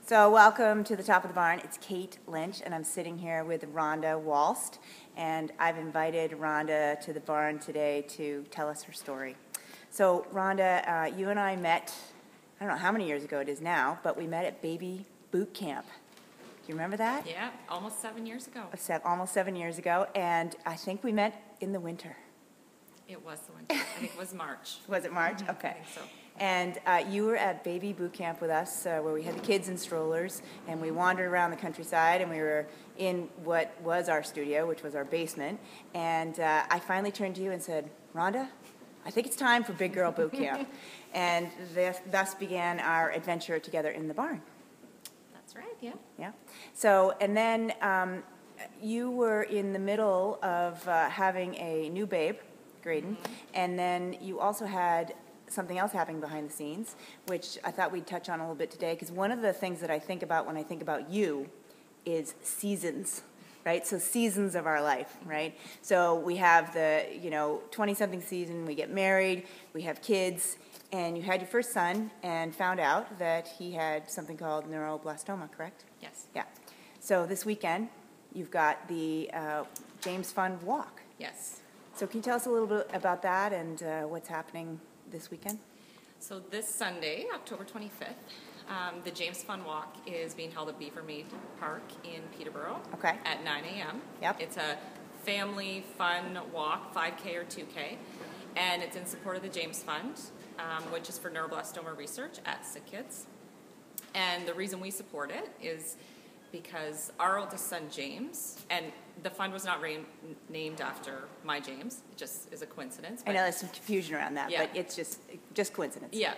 So welcome to the Top of the Barn. It's Kate Lynch, and I'm sitting here with Rhonda Walst, and I've invited Rhonda to the barn today to tell us her story. So Rhonda, you and I met, I don't know how many years ago it is now, but we met at baby boot camp. Do you remember that? Yeah, almost 7 years ago. Almost 7 years ago, and I think we met in the winter. It was the winter. I think it was March. Was it March? Okay. I think so. And you were at baby boot camp with us where we had the kids in strollers, and we wandered around the countryside, and we were in what was our studio, which was our basement. And I finally turned to you and said, Rhonda, I think it's time for big girl boot camp. And thus began our adventure together in the barn. That's right, yeah. Yeah. So, and then you were in the middle of having a new babe, Graydon, and then you also had something else happening behind the scenes, which I thought we'd touch on a little bit today, because one of the things that I think about when I think about you is seasons, right? So seasons of our life, right? So we have the, 20-something season, we get married, we have kids, and you had your first son and found out that he had something called Neuroblastoma, correct? Yes. Yeah. So this weekend, you've got the James Fund Walk. Yes. So can you tell us a little bit about that and what's happening this weekend? So this Sunday, October 25th, the James Fund Walk is being held at Beaver Mead Park in Peterborough at 9 a.m. Yep. It's a family fun walk, 5K or 2K, and it's in support of the James Fund, which is for neuroblastoma research at Sick Kids. And the reason we support it is because our oldest son, James, and the fund was not named after my James. It just is a coincidence. I know there's some confusion around that, yeah. but it's just coincidence. Yeah.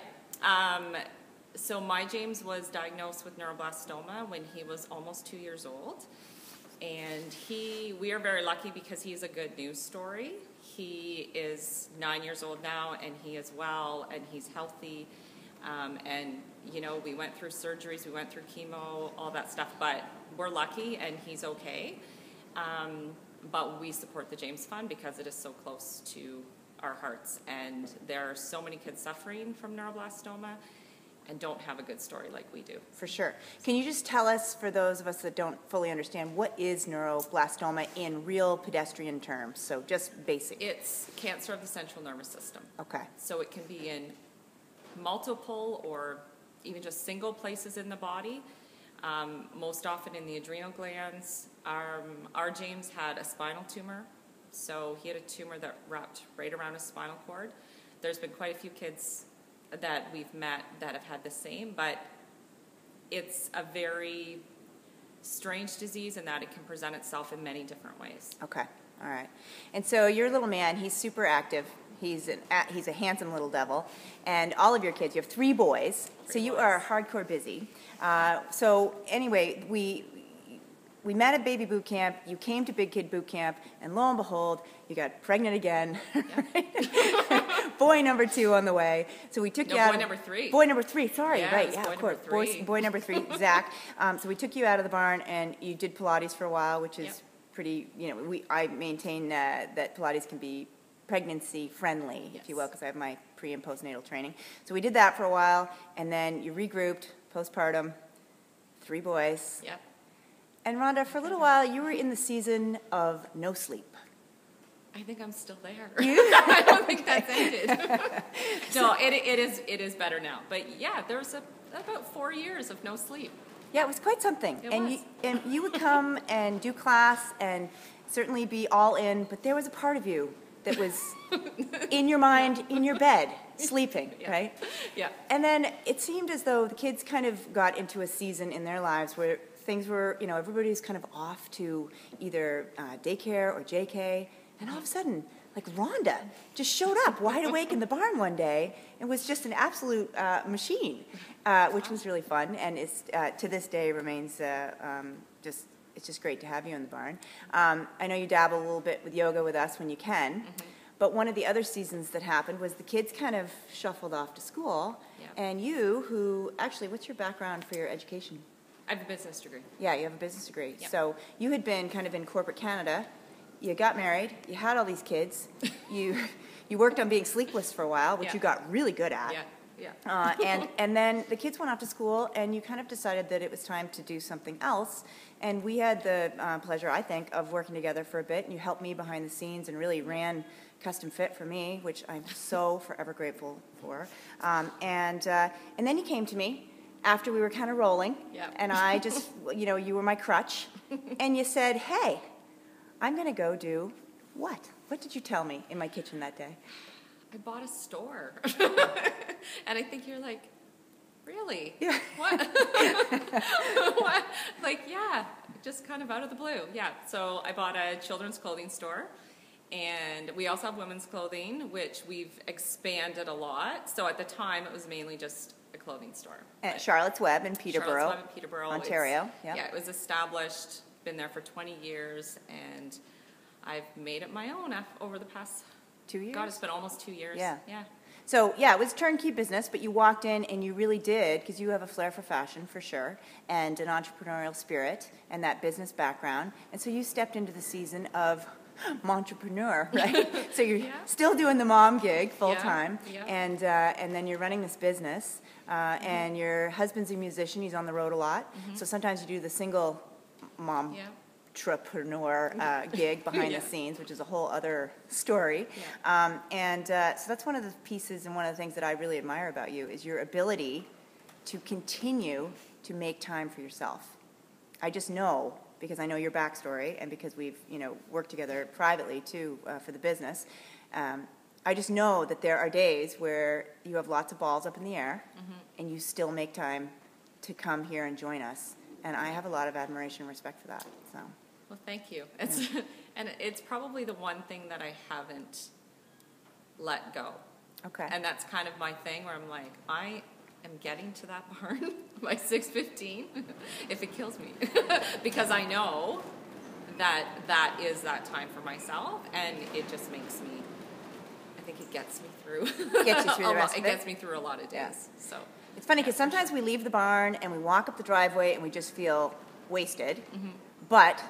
So my James was diagnosed with neuroblastoma when he was almost 2 years old. And we are very lucky because he's a good news story. He is 9 years old now, and he is well, and he's healthy. And, we went through surgeries, we went through chemo, all that stuff, but we're lucky and he's okay. But we support the James Fund because it is so close to our hearts. And there are so many kids suffering from neuroblastoma and don't have a good story like we do. For sure. Can you just tell us, for those of us that don't fully understand, what is neuroblastoma in real pedestrian terms? So just basic. It's cancer of the central nervous system. Okay. So it can be in multiple or even just single places in the body, most often in the adrenal glands. Our James had a spinal tumor, so he had a tumor that wrapped right around his spinal cord. There's been quite a few kids that we've met that have had the same, but it's a very strange disease in that it can present itself in many different ways. Okay, all right. And so your little man, he's super active. He's a handsome little devil. And all of your kids, you have 3 boys, so you are hardcore busy. So anyway, we met at baby boot camp, you came to big kid boot camp, and lo and behold, you got pregnant again. Yep. Boy number 2 on the way. So we took you out. Boy number 3. Boy number 3, sorry, yeah, right, yeah, boy of course. Number 3. Boy number 3, Zach. So we took you out of the barn, and you did Pilates for a while, which is pretty, I maintain that Pilates can be pregnancy friendly, if you will, because I have my pre and postnatal training. So we did that for a while, and then you regrouped, postpartum, 3 boys. Yep. And Rhonda, for a little while, you were in the season of no sleep. I think I'm still there. I don't think that's ended. No, it is better now. But yeah, there was about 4 years of no sleep. Yeah, it was quite something. It was. And you would come and do class and certainly be all in, but there was a part of you that was in your mind, in your bed, sleeping, right? Yeah. And then it seemed as though the kids kind of got into a season in their lives where things were, everybody's kind of off to either daycare or JK, and all of a sudden, like Rhonda just showed up wide awake in the barn one day and was just an absolute machine, which was really fun, and it's, to this day remains it's just great to have you in the barn. I know you dabble a little bit with yoga with us when you can, but one of the other seasons that happened was the kids kind of shuffled off to school, and you, actually, what's your background for your education? I have a business degree. Yeah, you have a business degree. Yep. So you had been kind of in corporate Canada. You got married. You had all these kids. You worked on being sleepless for a while, which you got really good at. Yeah. And then the kids went off to school, and you kind of decided that it was time to do something else. And we had the pleasure, I think, of working together for a bit, and you helped me behind the scenes and really ran Custom Fit for me, which I'm so forever grateful for. And then you came to me after we were kind of rolling, and I just, you were my crutch, and you said, hey, I'm going to go do what? What did you tell me in my kitchen that day? I bought a store. And I think you're like, really? Yeah. What? What? Like, yeah, just kind of out of the blue. Yeah. So I bought a children's clothing store. And we also have women's clothing, which we've expanded a lot. So at the time, it was mainly just a clothing store. At Charlotte's Web in Peterborough, Ontario. Yeah, it was established, been there for 20 years, and I've made it my own over the past 2 years. God, it's been almost 2 years. Yeah. Yeah. So, it was turnkey business, but you walked in and you really did, because you have a flair for fashion, for sure, and an entrepreneurial spirit and that business background. And so you stepped into the season of Entrepreneur, right? So you're still doing the mom gig full time, and then you're running this business, and your husband's a musician. He's on the road a lot. So sometimes you do the single mom entrepreneur gig behind the scenes, which is a whole other story. So that's one of the pieces and one of the things that I really admire about you is your ability to continue to make time for yourself. I just know, because I know your backstory and because we've worked together privately too for the business, I just know that there are days where you have lots of balls up in the air and you still make time to come here and join us. And I have a lot of admiration and respect for that. So. Well, thank you. And it's probably the one thing that I haven't let go. Okay. And that's kind of my thing where I'm like, I am getting to that barn by 6:15 if it kills me. Because I know that is that time for myself, and it just makes me, I think it gets me through. Gets you through the rest of it? It gets me through a lot of days. Yeah. So it's funny because sometimes we leave the barn and we walk up the driveway and we just feel wasted, but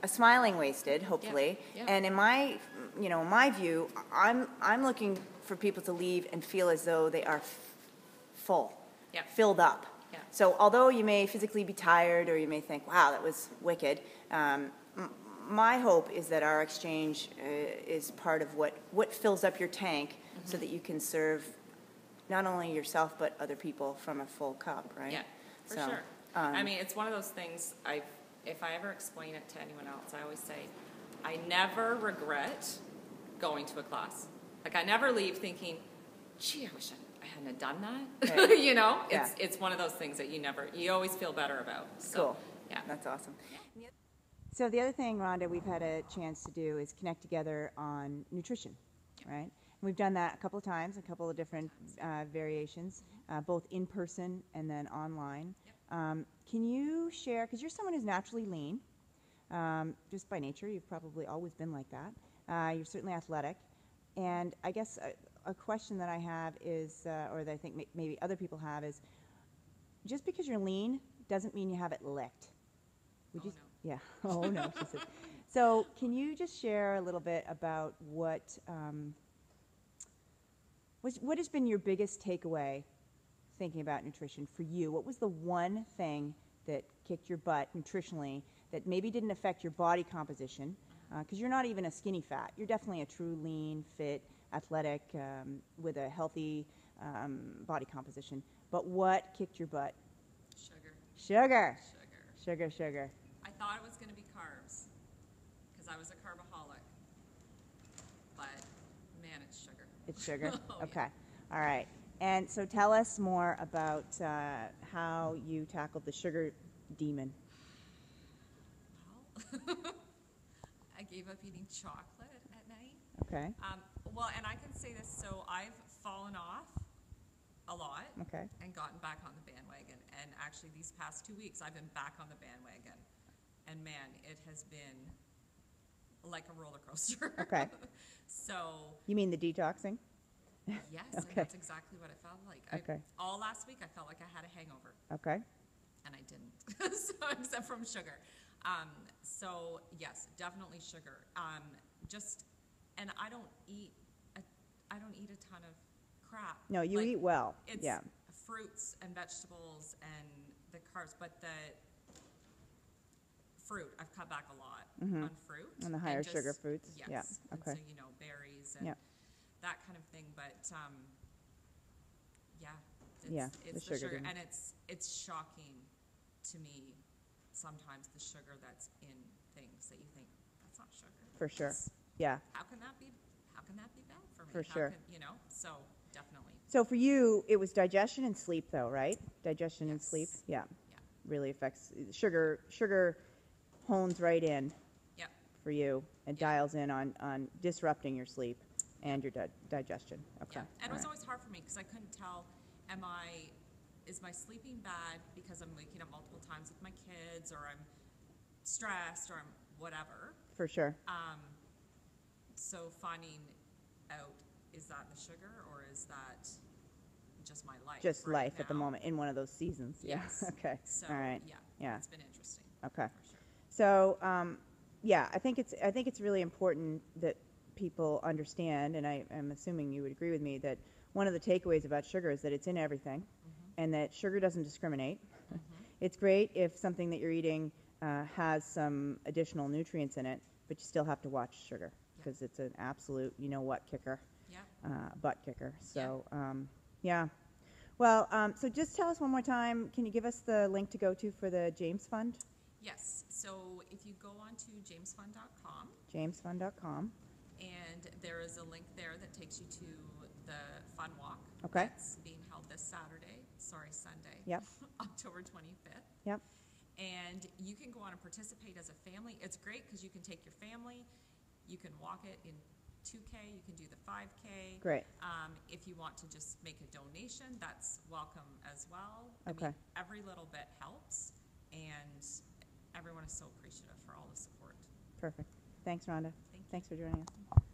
a smiling wasted, hopefully. And in my view, I'm looking for people to leave and feel as though they are full, filled up. So although you may physically be tired or you may think, wow, that was wicked, my hope is that our exchange is part of what fills up your tank so that you can serve not only yourself but other people from a full cup, right? Yeah, for sure. I mean, it's one of those things, if I ever explain it to anyone else, I always say, I never regret going to a class. Like, I never leave thinking, gee, I wish I hadn't have done that. Right. It's one of those things that you always feel better about. So, cool. Yeah. That's awesome. So the other thing, Rhonda, we've had a chance to do is connect together on nutrition, right? And we've done that a couple of times, a couple of different variations, both in person and then online. Can you share, because you're someone who's naturally lean, just by nature, you've probably always been like that. You're certainly athletic. And I guess a question that I have is, or that I think maybe other people have is, just because you're lean doesn't mean you have it licked. Would you? No. Yeah. Oh, no, she said. So can you just share a little bit about what has been your biggest takeaway thinking about nutrition for you? What was the one thing that kicked your butt nutritionally that maybe didn't affect your body composition? Because you're not even a skinny fat. You're definitely a true lean, fit, athletic, with a healthy body composition. But what kicked your butt? Sugar. I thought it was going to be carbs because I was a carbaholic. But, man, it's sugar. It's sugar? Oh, okay. Yeah. All right. And so tell us more about how you tackled the sugar demon. Well, I gave up eating chocolate at night. Okay. Well, and I can say this, so I've fallen off a lot and gotten back on the bandwagon. And actually these past 2 weeks, I've been back on the bandwagon. And man, it has been like a roller coaster. Okay. So. You mean the detoxing? Yes, and that's exactly what it felt like. All last week, I felt like I had a hangover. Okay. And I didn't, so, except from sugar. So yes, definitely sugar. And I don't eat a ton of crap. No, you Like, eat well. It's Yeah. fruits and vegetables and the carbs, but the fruit, I've cut back a lot on fruit. On the higher and just- sugar fruits? Yes. Yeah, And okay. so, you know, berries and Yeah. that kind of thing. But, yeah. Yeah, It's the the sugar sugar. didn't- And it's shocking to me sometimes the sugar that's in things that you think, that's not sugar. For sure. It's- Yeah. How can that be bad for me? For How sure. can, you know, so definitely. So for you, it was digestion and sleep, though, right? Digestion and Yes. sleep. Yeah. Yeah. Really affects sugar hones right in Yep. for you and Yeah. dials in on disrupting your sleep and your digestion. Okay. Yeah. And it All was right. always hard for me because I couldn't tell, is my sleeping bad because I'm waking up multiple times with my kids, or I'm stressed, or I'm whatever. For sure. So finding out, is that the sugar or is that just my life? Just right life at the now? moment in one of those seasons. Yes. Yeah. Okay. So, All right. yeah, it's been interesting. Okay. For sure. So, yeah, I think it's really important that people understand, and I'm assuming you would agree with me, that one of the takeaways about sugar is that it's in everything, and that sugar doesn't discriminate. It's great if something that you're eating has some additional nutrients in it, but you still have to watch sugar because it's an absolute, you know what, kicker, Yeah. butt kicker. So, yeah. Well, so just tell us one more time. Can you give us the link to go to for the James Fund? Yes. So if you go on to jamesfund.com, Jamesfund.com. and there is a link there that takes you to the fun walk. Okay. That's being held this Sunday. Yep. October 25th. Yep. And you can go on and participate as a family. It's great because you can take your family, you can walk it in 2K, you can do the 5K. Great. If you want to just make a donation, that's welcome as well. Okay. I mean, every little bit helps, and everyone is so appreciative for all the support. Perfect. Thanks, Rhonda. Thank you. Thanks for joining us.